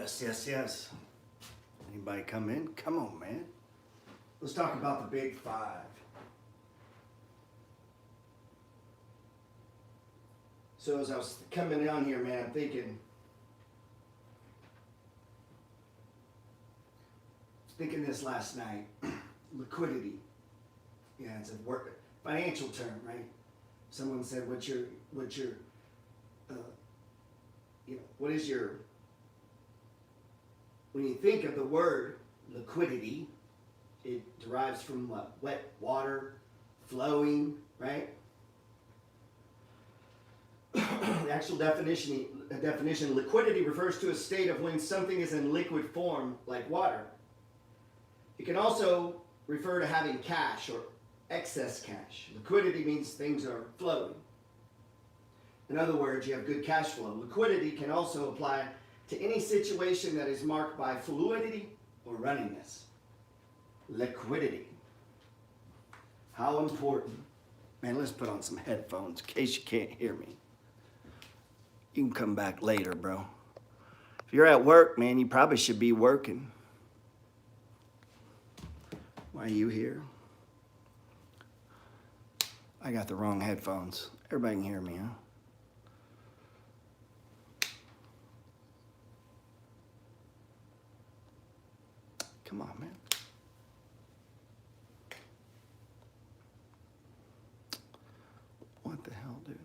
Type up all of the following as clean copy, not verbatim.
Yes, yes, yes. Anybody come in? Come on, man. Let's talk about the big five. So as I was coming down here, man, I'm thinking this last night. Liquidity. Yeah, it's a financial term, right? Someone said, what is your, when you think of the word liquidity, it derives from what? Wet water, flowing, right? The actual definition, liquidity refers to a state of when something is in liquid form, like water. It can also refer to having cash or excess cash. Liquidity means things are flowing. In other words, you have good cash flow. Liquidity can also apply to any situation that is marked by fluidity or runniness. Liquidity. How important. Man, let's put on some headphones in case you can't hear me. You can come back later, bro. If you're at work, man, you probably should be working. Why are you here? I got the wrong headphones. Everybody can hear me, huh? Come on, man. What the hell, dude?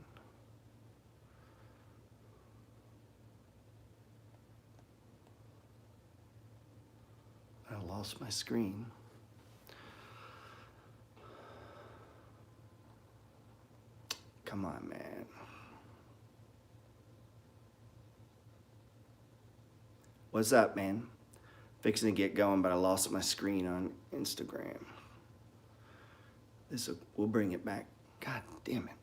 I lost my screen. Come on, man. What's up, man? Fixing to get going, but I lost my screen on Instagram. We'll bring it back. God damn it.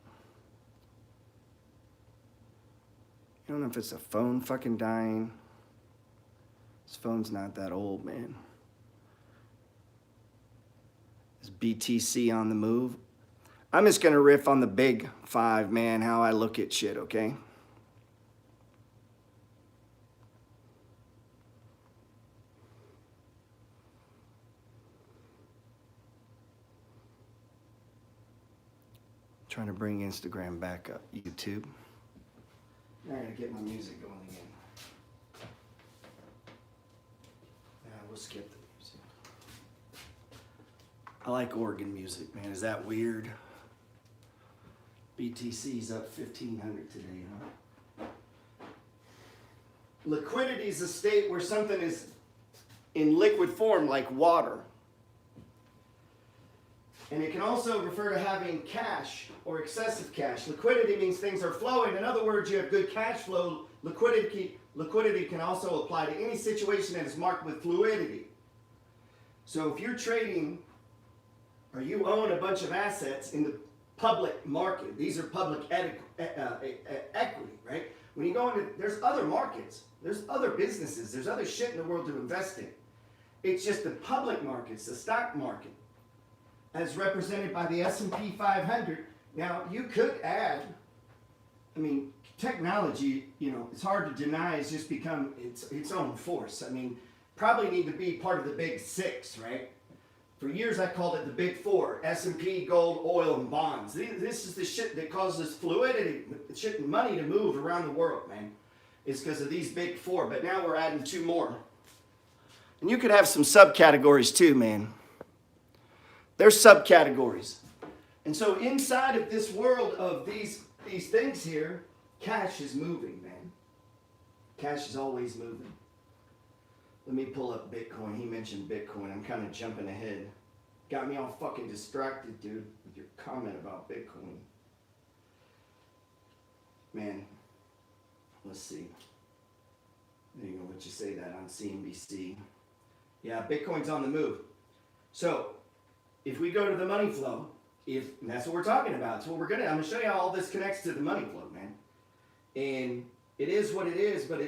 I don't know if it's a phone fucking dying. This phone's not that old, man. Is BTC on the move? I'm just gonna riff on the big five, man, how I look at shit, okay? Trying to bring Instagram back up, YouTube. Now I gotta get my music going again. We'll skip the music. I like organ music, man. Is that weird? BTC's up 1,500 today, huh? Liquidity is a state where something is in liquid form, like water. And it can also refer to having cash or excessive cash. Liquidity means things are flowing. In other words, you have good cash flow. Liquidity can also apply to any situation that is marked with fluidity. So if you're trading or you own a bunch of assets in the public market, these are public equity, right? When you go into, there's other markets, there's other businesses, there's other shit in the world to invest in. It's just the public markets, the stock market, as represented by the S&P 500. Now, you could add, I mean, technology, you know, it's hard to deny, it's just become its own force. I mean, probably need to be part of the big six, right? For years, I called it the big four: S&P, gold, oil, and bonds. This is the shit that causes fluidity, shit and money to move around the world, man. It's because of these big four, but now we're adding two more. And you could have some subcategories too, man. There's subcategories. And so inside of this world of these things here, cash is moving, man. Cash is always moving. Let me pull up Bitcoin. He mentioned Bitcoin. I'm kind of jumping ahead. Got me all fucking distracted, dude, with your comment about Bitcoin. Man, let's see. There you go, let you say that on CNBC. Yeah, Bitcoin's on the move. So, if we go to the money flow, and that's what we're talking about. It's what I'm gonna show you how all this connects to the money flow, man. And it is what it is, but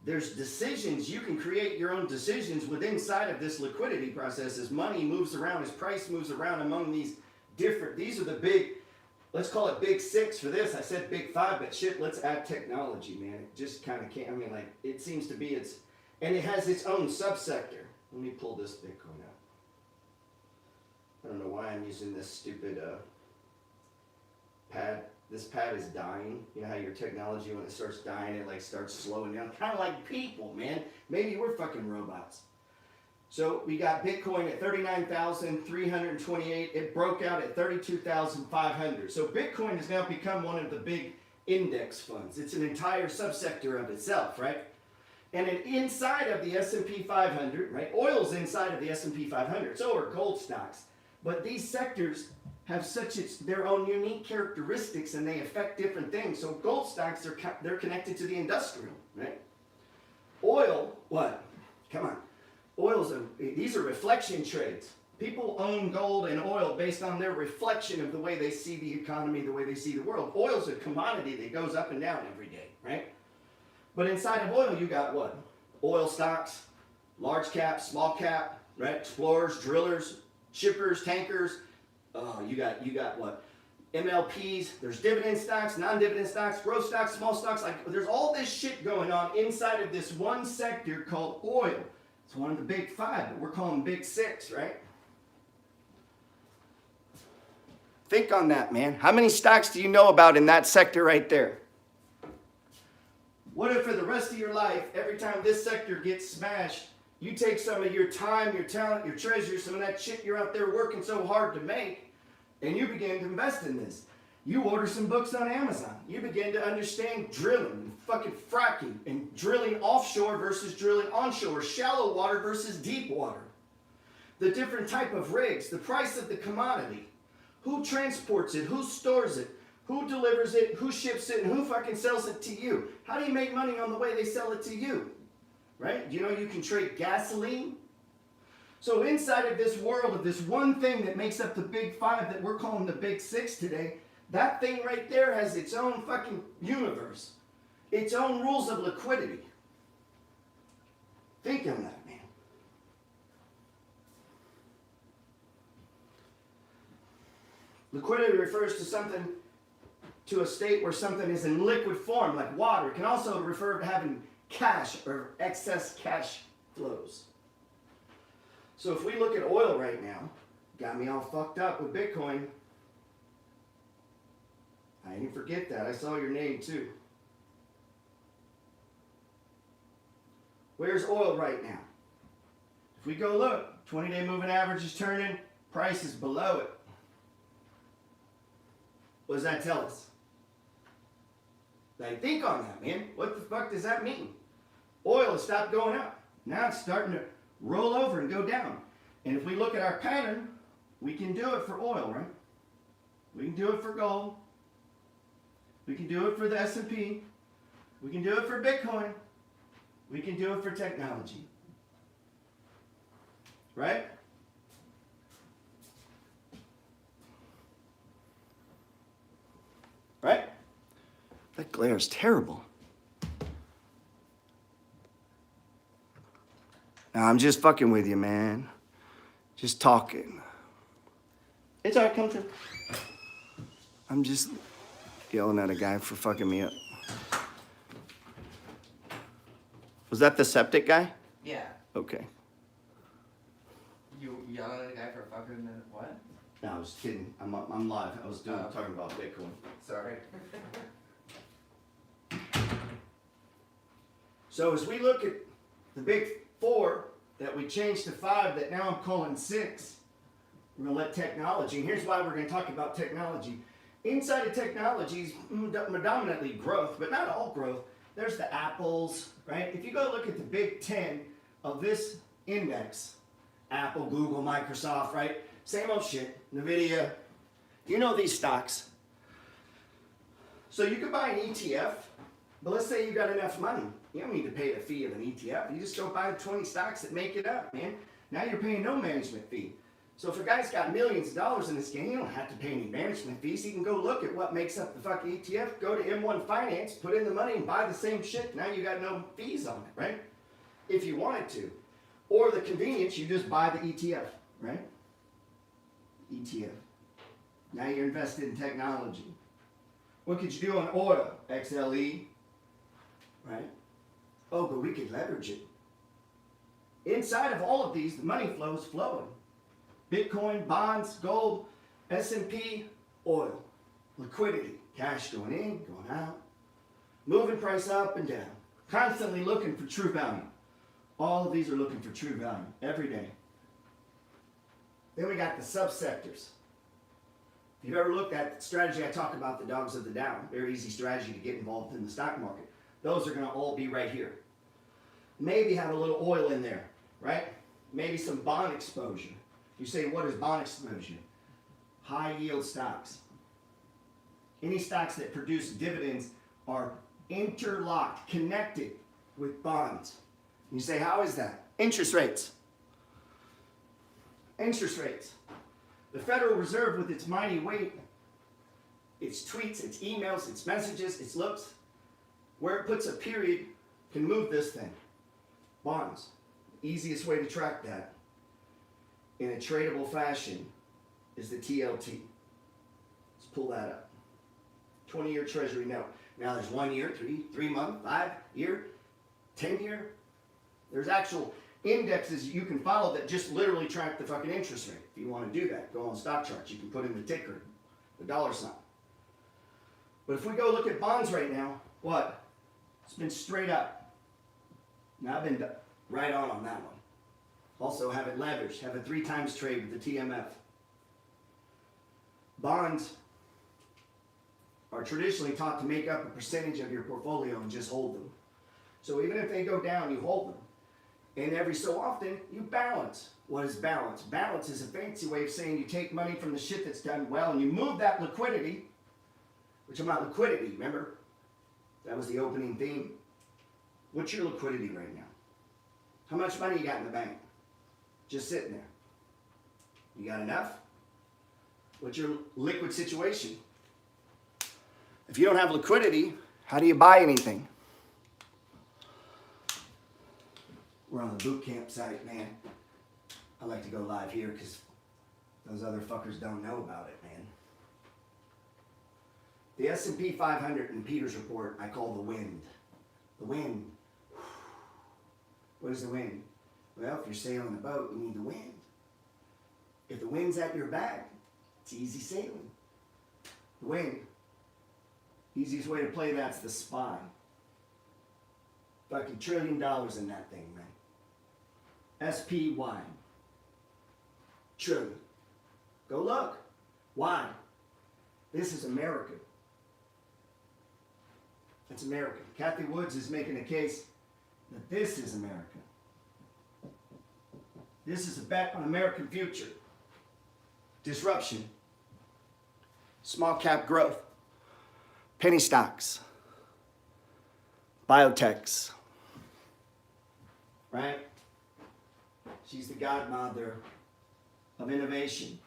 there's decisions. You can create your own decisions within inside of this liquidity process as money moves around, as price moves around among these are the big let's call it big 6 for this. I said big 5, but shit, let's add technology, man. It just kind of can't, I mean, like, it seems to be and it has its own subsector. Let me pull this Bitcoin out. I don't know why I'm using this stupid pad. This pad is dying. You know how your technology, when it starts dying, it like starts slowing down. Kind of like people, man. Maybe we're fucking robots. So we got Bitcoin at 39,328. It broke out at 32,500. So Bitcoin has now become one of the big index funds. It's an entire subsector of itself, right? And inside of the S&P 500, right? Oil's inside of the S&P 500. So are gold stocks. But these sectors have their own unique characteristics, and they affect different things. So gold stocks, they're connected to the industrial, right? Oil, what? Come on. These are reflection trades. People own gold and oil based on their reflection of the way they see the economy, the way they see the world. Oil's a commodity that goes up and down every day, right? But inside of oil, you got what? Oil stocks, large cap, small cap, right? Explorers, drillers, shippers, tankers. You got what? MLPs. There's dividend stocks, non-dividend stocks, growth stocks, small stocks. Like, there's all this shit going on inside of this one sector called oil. It's one of the big 5, but we're calling big 6, right? Think on that, man. How many stocks do you know about in that sector right there? What if for the rest of your life, every time this sector gets smashed, you take some of your time, your talent, your treasure, some of that shit you're out there working so hard to make, and you begin to invest in this? You order some books on Amazon. You begin to understand drilling and fucking fracking and drilling offshore versus drilling onshore, shallow water versus deep water. The different type of rigs, the price of the commodity, who transports it, who stores it, who delivers it, who ships it, and who fucking sells it to you. How do you make money on the way they sell it to you? Right? You know you can trade gasoline? So inside of this world of this one thing that makes up the big 5 that we're calling the big 6 today, that thing right there has its own fucking universe. Its own rules of liquidity. Think on that, man. Liquidity refers to a state where something is in liquid form, like water. It can also refer to having cash or excess cash flows. So if we look at oil right now, got me all fucked up with Bitcoin. I didn't forget that. I saw your name too. Where's oil right now? If we go look, 20-day moving average is turning, price is below it. What does that tell us? Like, think on that, man. What the fuck does that mean? Oil has stopped going up. Now it's starting to roll over and go down. And if we look at our pattern, we can do it for oil, right? We can do it for gold. We can do it for the S&P. We can do it for Bitcoin. We can do it for technology. Right? Right? That glare is terrible. Now, I'm just fucking with you, man. Just talking. It's all right, come through. I'm just yelling at a guy for fucking me up. Was that the septic guy? Yeah. Okay. You yelling at a guy for fucking what? No, I was kidding. I'm live. I was talking about Bitcoin. Sorry. So as we look at the big 4 that we changed to 5 that now I'm calling 6, we're going to let technology, and here's why we're going to talk about technology. Inside of technology is predominantly growth, but not all growth. There's the Apples, right? If you go look at the big 10 of this index, Apple, Google, Microsoft, right? Same old shit, NVIDIA. You know these stocks. So you could buy an ETF, but let's say you got enough money. You don't need to pay the fee of an ETF. You just go buy 20 stocks that make it up, man. Now you're paying no management fee. So if a guy's got millions of dollars in this game, he don't have to pay any management fees. He can go look at what makes up the fucking ETF, go to M1 Finance, put in the money and buy the same shit. Now you got no fees on it, right? If you wanted to. Or the convenience, you just buy the ETF, right? ETF. Now you're invested in technology. What could you do on oil? XLE, right? Oh, but we could leverage it. Inside of all of these, the money flow is flowing. Bitcoin, bonds, gold, S&P, oil. Liquidity, cash going in, going out. Moving price up and down. Constantly looking for true value. All of these are looking for true value every day. Then we got the subsectors. If you've ever looked at the strategy I talk about, the dogs of the Dow, very easy strategy to get involved in the stock market. Those are going to all be right here. Maybe have a little oil in there, right? Maybe some bond exposure. You say, what is bond exposure? High yield stocks. Any stocks that produce dividends are interlocked, connected with bonds. You say, how is that? Interest rates. Interest rates. The Federal Reserve, with its mighty weight, its tweets, its emails, its messages, its looks, where it puts a period, can move this thing. Bonds. Easiest way to track that in a tradable fashion is the TLT. Let's pull that up. 20-year Treasury note. Now there's 1 year, 3 month, 5 year, 10 year. There's actual indexes you can follow that just literally track the fucking interest rate. If you want to do that, go on stock charts. You can put in the ticker, the dollar sign. But if we go look at bonds right now, what? It's been straight up. Now I've been right on that one. Also have it leveraged, have a 3 times trade with the TMF. Bonds are traditionally taught to make up a percentage of your portfolio and just hold them. So even if they go down, you hold them. And every so often, you balance. What is balance? Balance is a fancy way of saying you take money from the shit that's done well and you move that liquidity, which I'm not liquidity, remember? That was the opening theme. What's your liquidity right now? How much money you got in the bank? Just sitting there. You got enough? What's your liquid situation? If you don't have liquidity, how do you buy anything? We're on the boot camp site, man. I like to go live here because those other fuckers don't know about it, man. The S&P 500 in Peter's report, I call the wind. The wind. What is the wind? Well, if you're sailing a boat, you need the wind. If the wind's at your back, it's easy sailing. The wind. Easiest way to play that's the SPY. Fucking $1 trillion in that thing, man. SPY. Trillion. Go look. Why? This is America. It's America. Kathy Woods is making a case that this is America. This is a bet on American future. Disruption. Small cap growth. Penny stocks. Biotechs. Right? She's the godmother of innovation.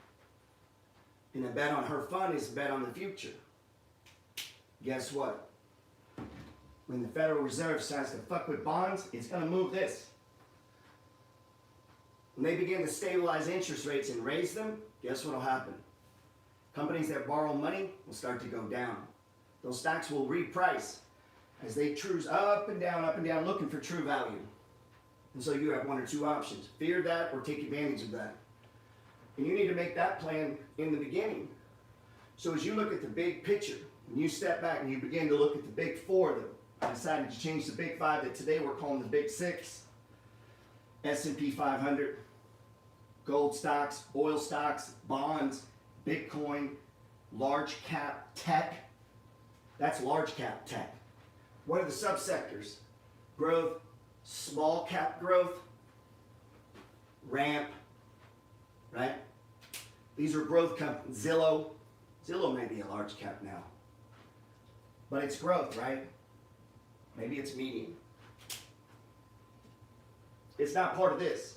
And a bet on her fund is a bet on the future. Guess what? When the Federal Reserve starts to fuck with bonds, it's going to move this. When they begin to stabilize interest rates and raise them, guess what will happen? Companies that borrow money will start to go down. Those stocks will reprice as they cruise up and down, looking for true value. And so you have one or two options. Fear that or take advantage of that. And you need to make that plan in the beginning. So as you look at the big picture, when you step back and you begin to look at the big four, that I decided to change the big five that today we're calling the big six. S&P 500, gold stocks, oil stocks, bonds, Bitcoin, large cap tech. That's large cap tech. What are the subsectors? Growth, small cap growth, ramp, right? These are growth companies. Zillow may be a large cap now. But it's growth, right? Maybe it's medium. It's not part of this.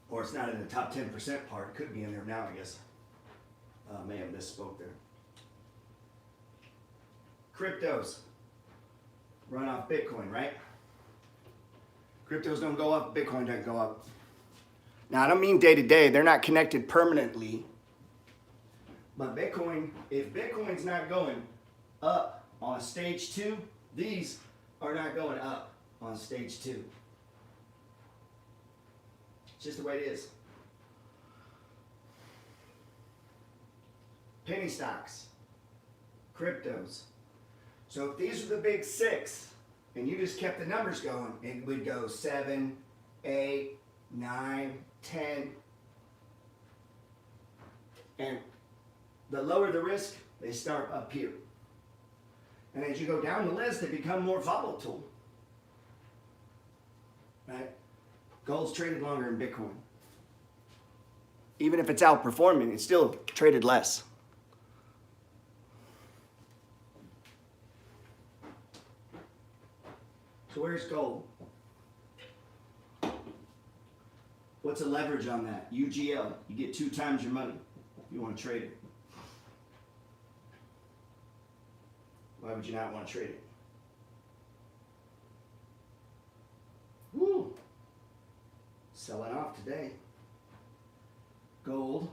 Or it's not in the top 10% part. It could be in there now, I guess. May have misspoke there. Cryptos run off Bitcoin, right? Cryptos don't go up, Bitcoin doesn't go up. Now, I don't mean day to day. They're not connected permanently. But Bitcoin, if Bitcoin's not going up on stage 2, these are not going up on stage 2. It's just the way it is. Penny stocks, cryptos. So if these are the big 6, and you just kept the numbers going, it would go 7, 8, 9, 10. And the lower the risk, they start up here. And as you go down the list, they become more volatile. Right? Gold's traded longer than Bitcoin. Even if it's outperforming, it's still traded less. So where's gold? What's a leverage on that? UGL. You get 2 times your money if you want to trade it. Why would you not want to trade it? Woo! Selling off today. Gold.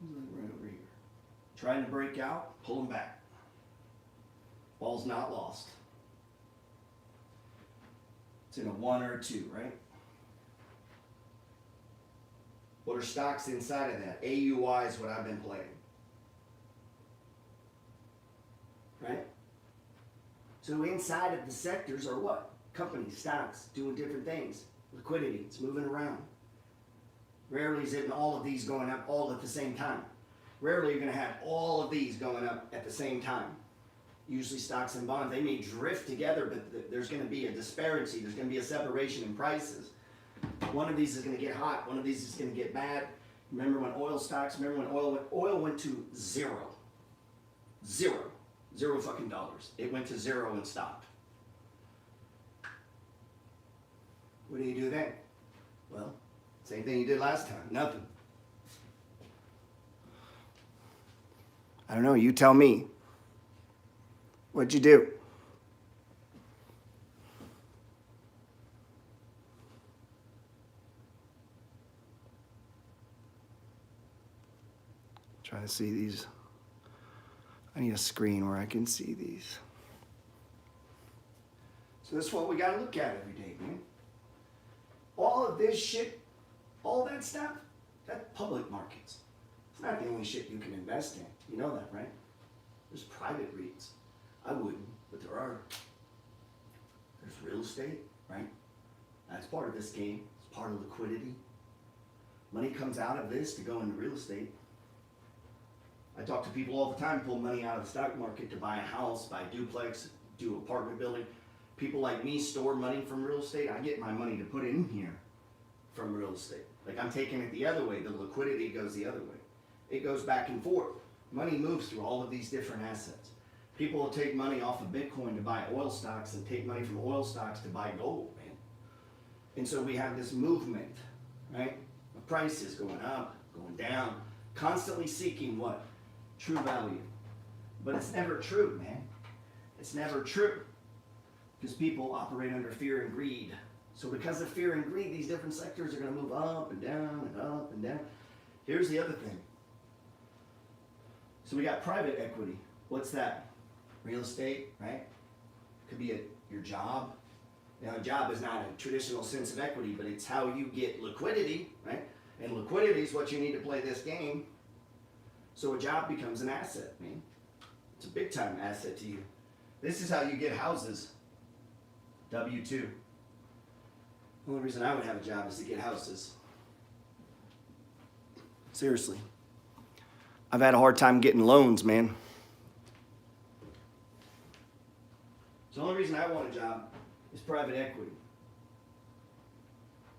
Right over here. Trying to break out, pull them back. Ball's not lost. It's in a 1 or a 2, right? What are stocks inside of that? AUY is what I've been playing. Right? So inside of the sectors are what? Companies, stocks, doing different things. Liquidity, it's moving around. Rarely is it in all of these going up all at the same time. Rarely you're going to have all of these going up at the same time. Usually stocks and bonds, they may drift together, but there's going to be a disparity. There's going to be a separation in prices. One of these is going to get hot. One of these is going to get bad. Remember when oil stocks, remember when oil went to 0. 0 fucking dollars. It went to 0 and stopped. What do you do then? Well, same thing you did last time. Nothing. I don't know. You tell me. What'd you do? Trying to see these. I need a screen where I can see these. So that's what we got to look at every day, man. All of this shit, all that stuff, that's public markets. It's not the only shit you can invest in. You know that, right? There's private REITs. I wouldn't, but there are. There's real estate, right? That's part of this game. It's part of liquidity. Money comes out of this to go into real estate. I talk to people all the time, pull money out of the stock market to buy a house, buy a duplex, do apartment building. People like me store money from real estate. I get my money to put in here from real estate. Like I'm taking it the other way. The liquidity goes the other way. It goes back and forth. Money moves through all of these different assets. People will take money off of Bitcoin to buy oil stocks and take money from oil stocks to buy gold, man. And so we have this movement, right? The prices going up, going down, constantly seeking what? True value. But it's never true, man. It's never true. Because people operate under fear and greed. So because of fear and greed, these different sectors are going to move up and down and up and down. Here's the other thing. So we got private equity. What's that? Real estate, right? Could be your job. Now, a job is not a traditional sense of equity, but it's how you get liquidity, right? And liquidity is what you need to play this game. So a job becomes an asset, man. It's a big time asset to you. This is how you get houses. W-2. The only reason I would have a job is to get houses. Seriously. I've had a hard time getting loans, man. So the only reason I want a job is private equity.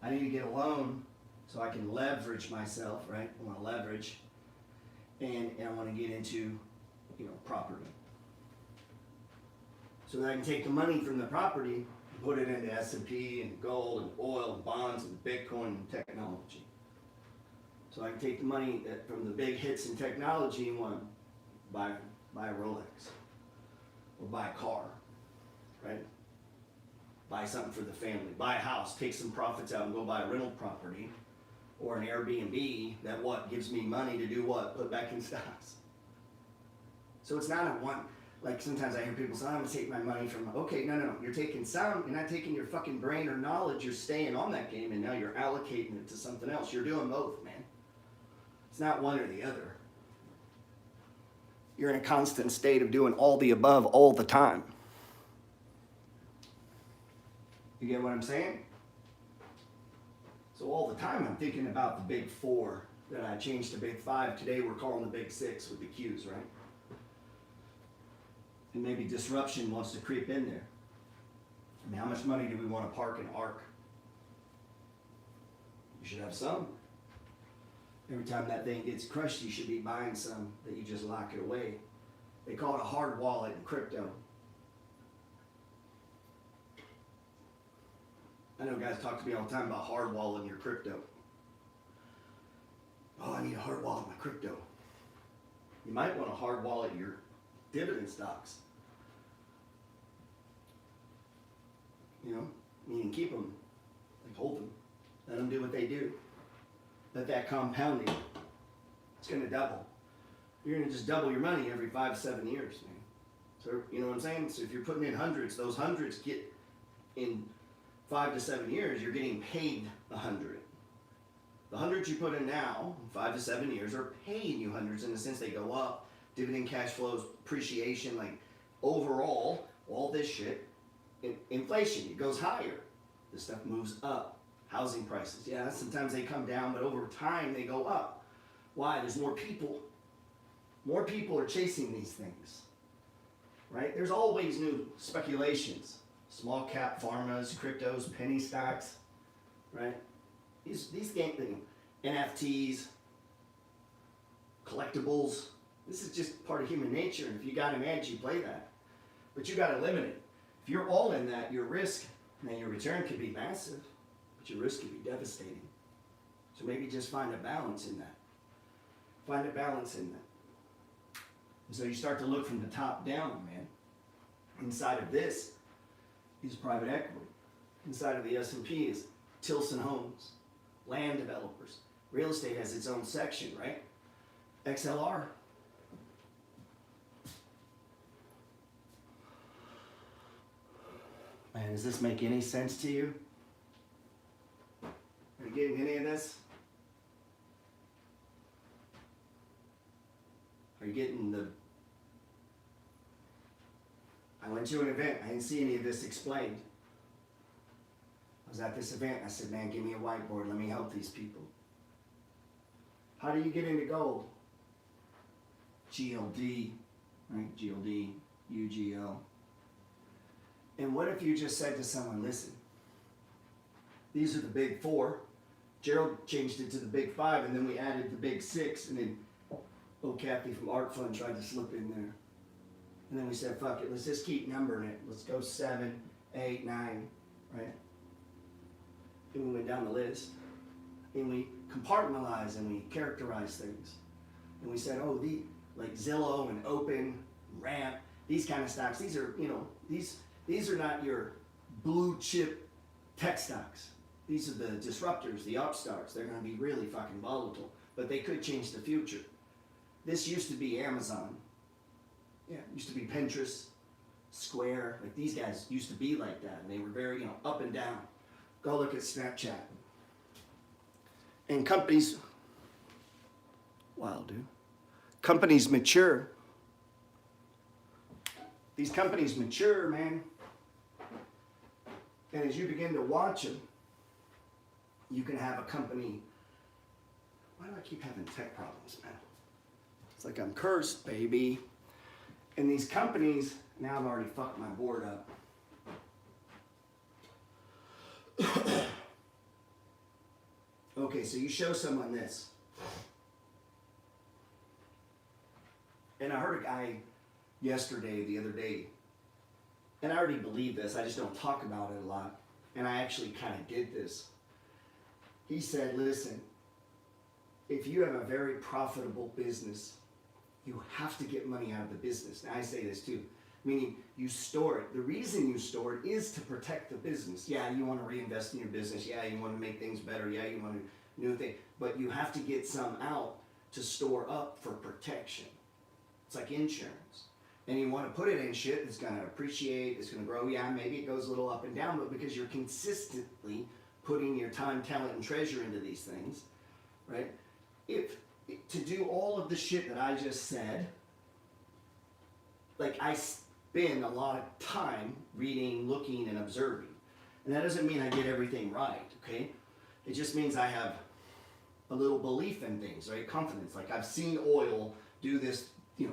I need to get a loan so I can leverage myself, right? I want to leverage. And I want to get into, property. So that I can take the money from the property and put it into S&P and gold and oil and bonds and Bitcoin and technology. So I can take the money from the big hits in technology and want to buy a Rolex or buy a car, right? Buy something for the family, buy a house, take some profits out and go buy a rental property or an Airbnb that what gives me money to do what? Put back in stocks. So it's not a one, like sometimes I hear people say, I'm gonna take my money from, okay, no. You're taking some, you're not taking your fucking brain or knowledge, you're staying on that game and now you're allocating it to something else. You're doing both, man. It's not one or the other. You're in a constant state of doing all the above all the time. You get what I'm saying? So all the time I'm thinking about the big four that I changed to big five. Today we're calling the big six with the Q's, right? And maybe disruption wants to creep in there. I mean, how much money do we want to park in ARK? You should have some. Every time that thing gets crushed, you should be buying some that you just lock it away. They call it a hard wallet in crypto. I know guys talk to me all the time about hard wallet in your crypto. Oh, I need a hard wallet in my crypto. You might want a hard wallet in your dividend stocks. You know, meaning keep them, like hold them, let them do what they do. Let that compounding, it's going to double. You're going to just double your money every 5 to 7 years, man. So, you know what I'm saying? So if you're putting in hundreds, those hundreds get in 5 to 7 years, you're getting paid 100. The hundreds you put in now, 5 to 7 years, are paying you hundreds in the sense they go up. Dividend cash flows, appreciation, like overall, all this shit. Inflation, it goes higher. This stuff moves up. Housing prices, yeah, sometimes they come down, but over time they go up. Why? There's more people. More people are chasing these things, right? There's always new speculations. Small cap pharmas, cryptos, penny stocks, right? These game things, NFTs, collectibles. This is just part of human nature. And if you got an edge, you play that. But you got to limit it. If you're all in that, your risk and your return could be massive. But your risk could be devastating. So maybe just find a balance in that. Find a balance in that. And so you start to look from the top down, man. Inside of this is private equity. Inside of the S&P is Tilson Homes, land developers. Real estate has its own section, right? XLR. Man, does this make any sense to you? Are you getting any of this? Are you getting the... I went to an event. I didn't see any of this explained. I was at this event. I said, man, give me a whiteboard. Let me help these people. How do you get into gold? GLD, right? GLD, UGL. And what if you just said to someone, listen, these are the big four. Gerald changed it to the big five, and then we added the big six, and then Kathy from Art Fund tried to slip in there. And then we said, fuck it, let's just keep numbering it. Let's go 7, 8, 9, right? And we went down the list. And we compartmentalize and we characterize things. And we said, oh, like Zillow and Open, Ramp, these kind of stocks, these are, these are not your blue chip tech stocks. These are the disruptors, the upstarts. They're going to be really fucking volatile, but they could change the future. This used to be Amazon. Yeah, it used to be Pinterest, Square. Like these guys used to be like that, and they were very, up and down. Go look at Snapchat. And companies, wow, dude. Companies mature. These companies mature, man. And as you begin to watch them, you can have a company. Why do I keep having tech problems, man? It's like I'm cursed, baby. And these companies, now I've already fucked my board up. Okay, so you show someone this. And I heard a guy the other day, and I already believe this, I just don't talk about it a lot. And I actually kind of did this. He said, listen, if you have a very profitable business, you have to get money out of the business. Now I say this too, meaning you store it. The reason you store it is to protect the business. Yeah, you want to reinvest in your business. Yeah, you want to make things better. Yeah, you want to new thing. But you have to get some out to store up for protection. It's like insurance. And you want to put it in shit that's going to appreciate, it's going to grow. Yeah, maybe it goes a little up and down, but because you're consistently putting your time, talent, and treasure into these things, right? If to do all of the shit that I just said, like I spend a lot of time reading, looking, and observing. And that doesn't mean I get everything right, okay? It just means I have a little belief in things, right? Confidence. Like I've seen oil do this,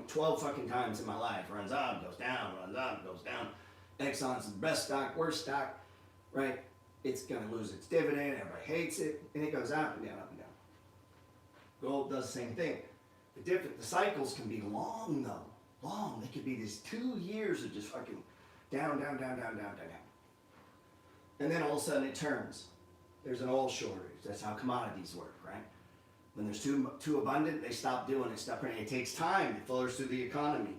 12 fucking times in my life. Runs up, goes down, runs up, goes down. Exxon's the best stock, worst stock, right? It's gonna lose its dividend, everybody hates it, and it goes up and down, up and down. Gold does the same thing. The cycles can be long though, long. They could be these 2 years of just fucking down, down, down, down, down, down, down. And then all of a sudden it turns. There's an oil shortage. That's how commodities work, right? When there's too abundant, they stop doing it, stop printing. It takes time. It flows through the economy.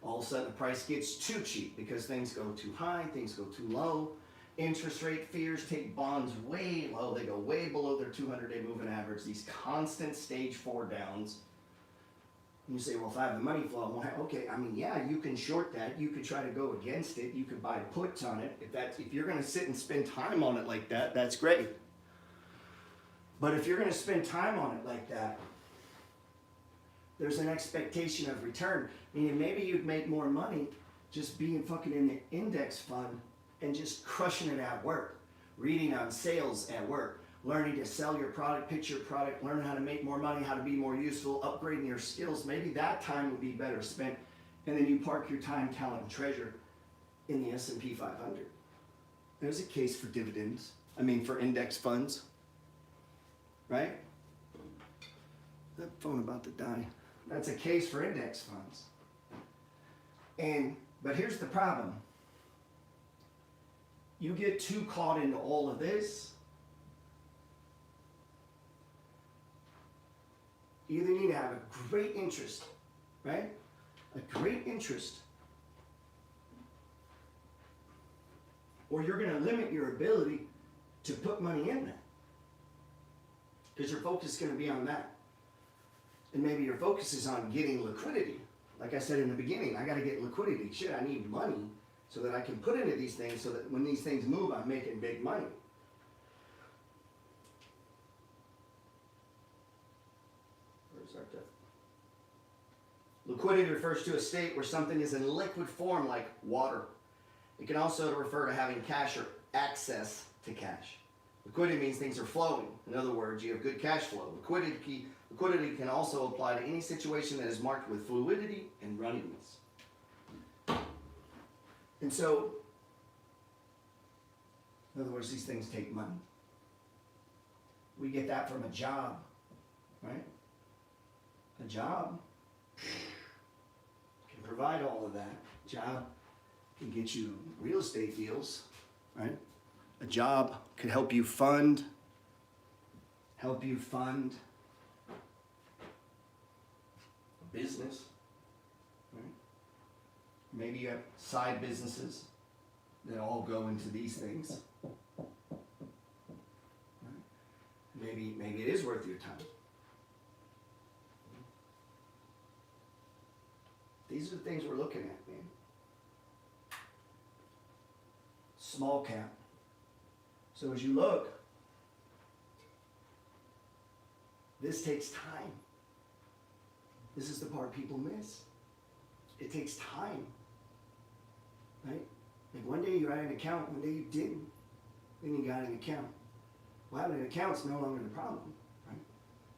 All of a sudden the price gets too cheap because things go too high, things go too low. Interest rate fears take bonds way low. They go way below their 200-day moving average. These constant stage 4 downs. And you say, well, if I have the money flow, okay, I mean, yeah, you can short that. You could try to go against it. You could buy puts on it. If you're going to sit and spend time on it like that, that's great. But if you're going to spend time on it like that, there's an expectation of return. Meaning maybe you'd make more money just being fucking in the index fund and just crushing it at work. Reading on sales at work. Learning to sell your product, pitch your product, learn how to make more money, how to be more useful, upgrading your skills. Maybe that time would be better spent. And then you park your time, talent, and treasure in the S&P 500. There's a case for dividends. For index funds. Right? That phone about to die. That's a case for index funds. But here's the problem. You get too caught into all of this, you either need to have a great interest, right? A great interest. Or you're going to limit your ability to put money in that. Because your focus is going to be on that. And maybe your focus is on getting liquidity. Like I said in the beginning, I got to get liquidity. Shit, I need money so that I can put into these things so that when these things move, I'm making big money. Where's our death? Liquidity refers to a state where something is in liquid form like water. It can also refer to having cash or access to cash. Liquidity means things are flowing. In other words, you have good cash flow. Liquidity can also apply to any situation that is marked with fluidity and runniness. And so, in other words, these things take money. We get that from a job, right? A job can provide all of that. A job can get you real estate deals, right? A job could help you fund a business, right? Maybe you have side businesses that all go into these things. Right? Maybe it is worth your time. These are the things we're looking at, man. Small cap. So as you look, this takes time. This is the part people miss. It takes time, right? Like one day you had an account, one day you didn't. Then you got an account. Well, having an account's no longer the problem, right?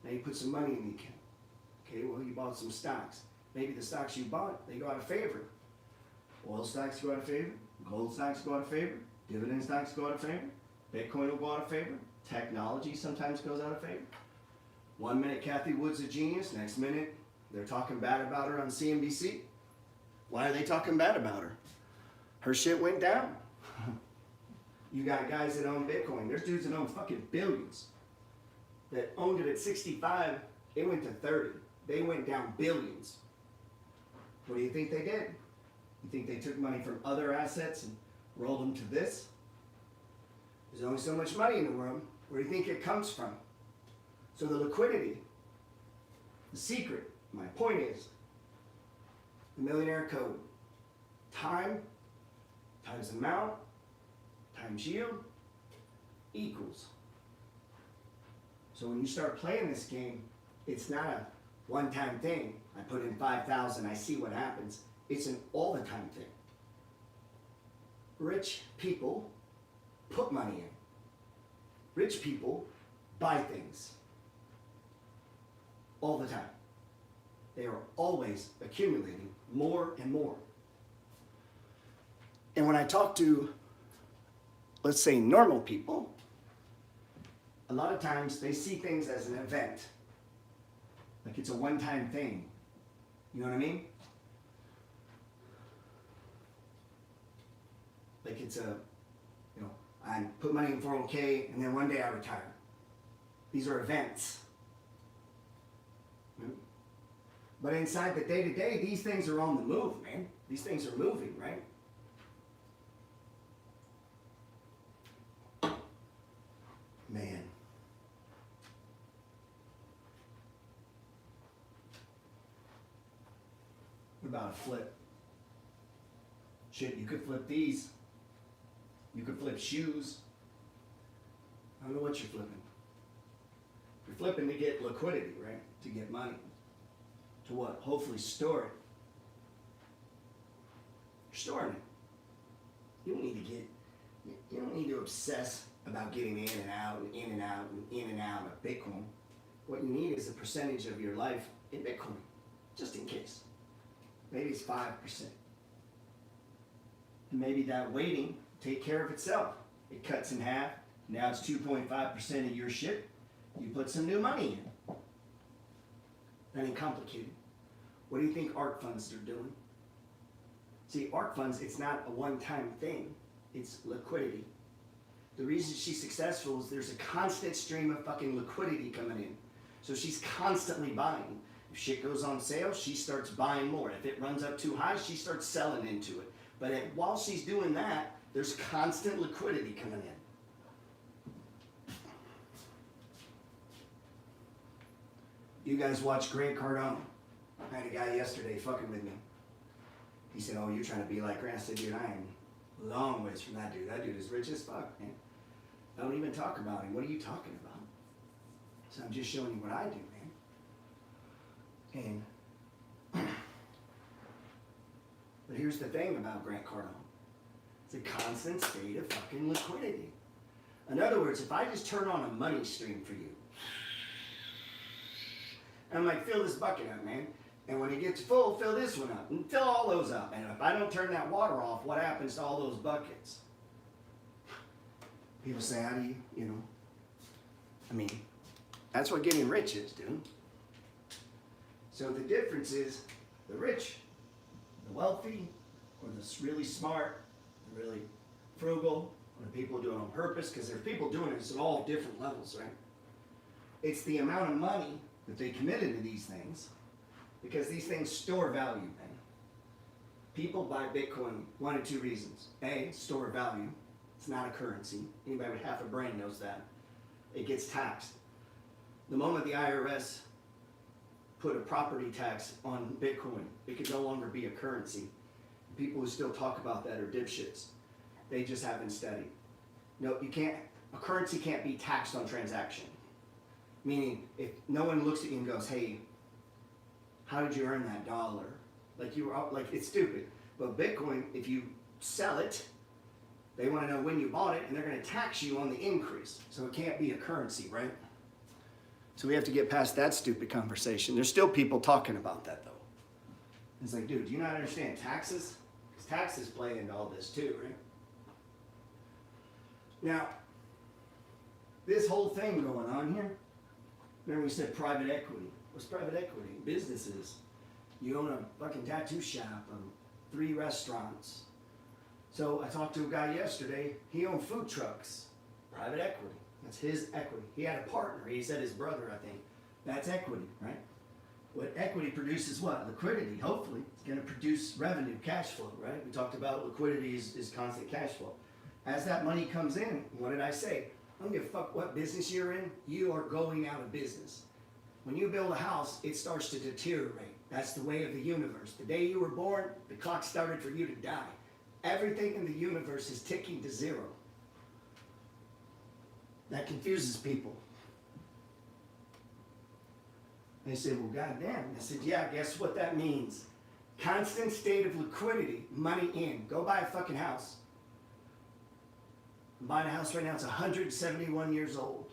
Now you put some money in the account. Okay, well, you bought some stocks. Maybe the stocks you bought, they go out of favor. Oil stocks go out of favor. Gold stocks go out of favor. Dividend stocks go out of favor. Bitcoin will go out of favor. Technology sometimes goes out of favor. 1 minute Kathy Wood's a genius. Next minute they're talking bad about her on CNBC. Why are they talking bad about her? Her shit went down. You got guys that own Bitcoin. There's dudes that own fucking billions. That owned it at 65. It went to 30. They went down billions. What do you think they did? You think they took money from other assets and rolled them to this? There's only so much money in the world. Where do you think it comes from? So the liquidity, the secret, my point is, the millionaire code. Time times amount times yield equals. So when you start playing this game, it's not a one-time thing. I put in 5,000, I see what happens. It's an all-the-time thing. Rich people put money in. Rich people buy things all the time. They are always accumulating more and more. And when I talk to, let's say, normal people, a lot of times they see things as an event. Like it's a one-time thing. You know what I mean? Like it's a, I put money in 401k and then one day I retire. These are events. But inside the day-to-day, these things are on the move, man. These things are moving, right? Man. What about a flip? Shit, you could flip these. You could flip shoes. I don't know what you're flipping. You're flipping to get liquidity, right? To get money. To what? Hopefully store it. You're storing it. You don't need to obsess about getting in and out and in and out and in and out of Bitcoin. What you need is a percentage of your life in Bitcoin, just in case. Maybe it's 5%. And maybe that waiting take care of itself. It cuts in half. Now it's 2.5% of your shit. You put some new money in. That ain't complicated. What do you think ARC funds are doing? See, ARC funds, it's not a one-time thing. It's liquidity. The reason she's successful is there's a constant stream of fucking liquidity coming in. So she's constantly buying. If shit goes on sale, she starts buying more. If it runs up too high, she starts selling into it. But while she's doing that, there's constant liquidity coming in. You guys watch Grant Cardone. I had a guy yesterday fucking with me. He said, "Oh, you're trying to be like Grant." I said, "Dude, I am a long ways from that dude. That dude is rich as fuck, man. I don't even talk about him. What are you talking about?" So I'm just showing you what I do, man. And but here's the thing about Grant Cardone. It's a constant state of fucking liquidity. In other words, if I just turn on a money stream for you, and I'm like, fill this bucket up, man. And when it gets full, fill this one up. And fill all those up. And if I don't turn that water off, what happens to all those buckets? People say, how do you, I mean, that's what getting rich is, dude. So the difference is the rich, the wealthy, or the really smart, the really frugal, or the people do it on purpose, because there's people doing it at all different levels, right? It's the amount of money that they committed to these things, because these things store value, man. People buy Bitcoin one of two reasons. A, store value. It's not a currency. Anybody with half a brain knows that. It gets taxed. The moment the IRS put a property tax on Bitcoin, it could no longer be a currency. People who still talk about that are dipshits. They just haven't studied. No, you can't, a currency can't be taxed on transaction. Meaning, if no one looks at you and goes, "Hey, how did you earn that dollar?" Like it's stupid. But Bitcoin, if you sell it, they want to know when you bought it, and they're going to tax you on the increase. So it can't be a currency, right? So we have to get past that stupid conversation. There's still people talking about that, though. It's like, dude, do you not understand taxes? Because taxes play into all this too, right? Now, this whole thing going on here, remember we said private equity. What's private equity? Businesses. You own a fucking tattoo shop, 3 restaurants. So I talked to a guy yesterday, he owned food trucks. Private equity. That's his equity. He had a partner. He said his brother, I think. That's equity, right? What equity produces what? Liquidity, hopefully. It's going to produce revenue, cash flow, right? We talked about liquidity is constant cash flow. As that money comes in, what did I say? I don't give a fuck what business you're in, you are going out of business. When you build a house, it starts to deteriorate. That's the way of the universe. The day you were born, the clock started for you to die. Everything in the universe is ticking to zero. That confuses people. They say, well, goddamn. I said, yeah, guess what that means? Constant state of liquidity, money in. Go buy a fucking house. I'm buying a house right now, it's 171 years old.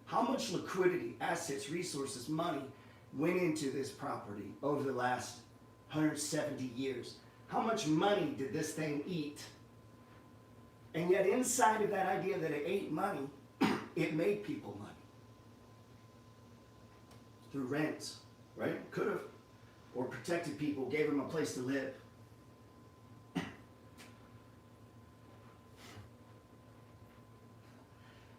How much liquidity, assets, resources, money went into this property over the last 170 years? How much money did this thing eat? And yet inside of that idea that it ate money, it made people money. Through rents, right? Could have. Or protected people, gave them a place to live.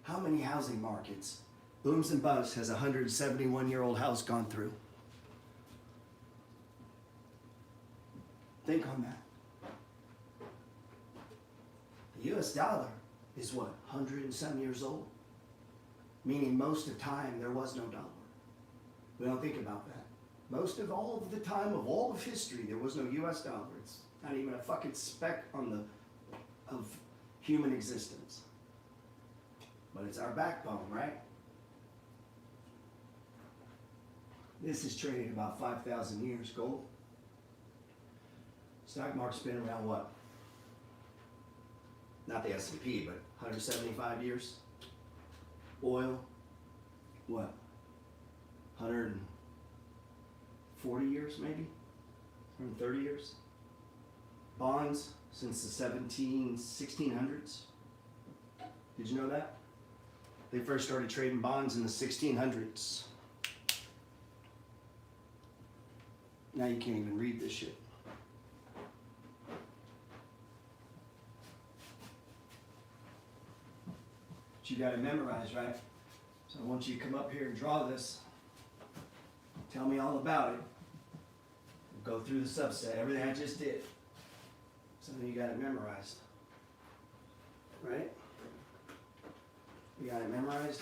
How many housing markets, booms and busts, has a 171-year-old house gone through? Think on that. The US dollar is what, 100 and some years old? Meaning most of the time there was no dollar. We don't think about that. Most of all of the time of all of history, there was no US dollar. It's not even a fucking speck on the of human existence. But it's our backbone, right? This is traded about 5,000 years, gold. Stock market's been around what? Not the S&P, but 175 years. Oil, what? 140 years maybe? 130 years? Bonds since the 1600s. Did you know that? They first started trading bonds in the 1600s. Now you can't even read this shit. But you got to memorize, right? So I want you to come up here and draw this. Tell me all about it. We'll go through the subset, everything I just did. So then you got it memorized. Right? You got it memorized?